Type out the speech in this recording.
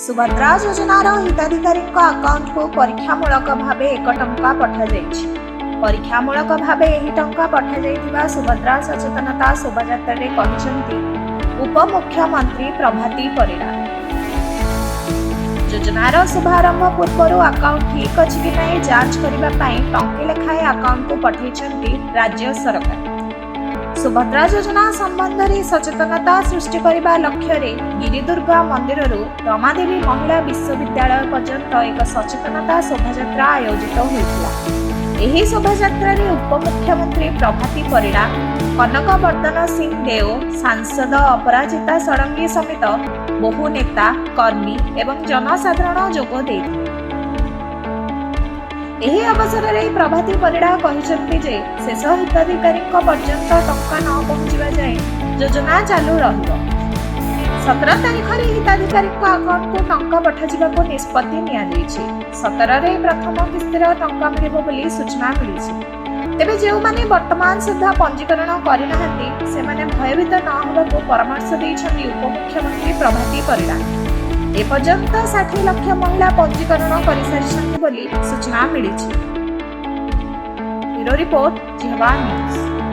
सुभद्रा योजनार हिताधिकारी अकाउंट को परीक्षामूलक भाव 1 टंका पठाई। परीक्षामूलक भाव यह टंका पठाई सुभद्रा सचेतनता शोभायात्रा उपमुख्यमंत्री प्रभाती परिड़ा। योजनार शुभारंभ पूर्व अकाउंट ठीक अच्छी कि नहीं जांच करने टंके लेखाएं अकाउंट को पठाई राज्य सरकार। सुभद्रा योजना संबंध में सचेतनता सृष्टि करने लक्ष्य गिरिदुर्गा मंदिर रमादेवी महिला विश्वविद्यालय पर्यंत एक सचेतनता शोभायात्रा आयोजित होता। यह शोभायात्रा उपमुख्यमंत्री प्रभाती परिड़ा, कनकवर्धन सिंह देव, सांसद अपराजिता षडंगी समेत बहु नेता कर्मी एवं जनसाधारण जोग देते। ଏହି ଅବସରରେ ପ୍ରଭାତୀ ପରିଡ଼ା କହିଛନ୍ତି ଯେ ଶେଷ ହିତାଧିକାରୀଙ୍କ ପର୍ଯ୍ୟନ୍ତ ଟଙ୍କା ନ ପହଞ୍ଚିବା ଯାଏଁ ଯୋଜନା ଚାଲୁ ରହିବ। 17 ତାରିଖରେ ହିତାଧିକାରୀଙ୍କ ଆକାଉଣ୍ଟକୁ ଟଙ୍କା ପଠାଯିବାକୁ ନିଷ୍ପତ୍ତି ନିଆଯାଇଛି। 17ରେ ପ୍ରଥମ କିସ୍ତିର ଟଙ୍କା ମିଳିବ ବୋଲି ସୂଚନା ମିଳିଛି। ତେବେ ଯେଉଁମାନେ ବର୍ତ୍ତମାନ ସୁଦ୍ଧା ପଞ୍ଜୀକରଣ କରିନାହାନ୍ତି ସେମାନେ ଭୟଭୀତ ନ ହେବାକୁ ପରାମର୍ଶ ଦେଇଛନ୍ତି ଉପମୁଖ୍ୟମନ୍ତ୍ରୀ ପ୍ରଭାତୀ ପରିଡ଼ା। एपर्यंत 60 लाख महिला पंजीकरण कर सारी सूचना मिली। Bureau report, Jihwa news.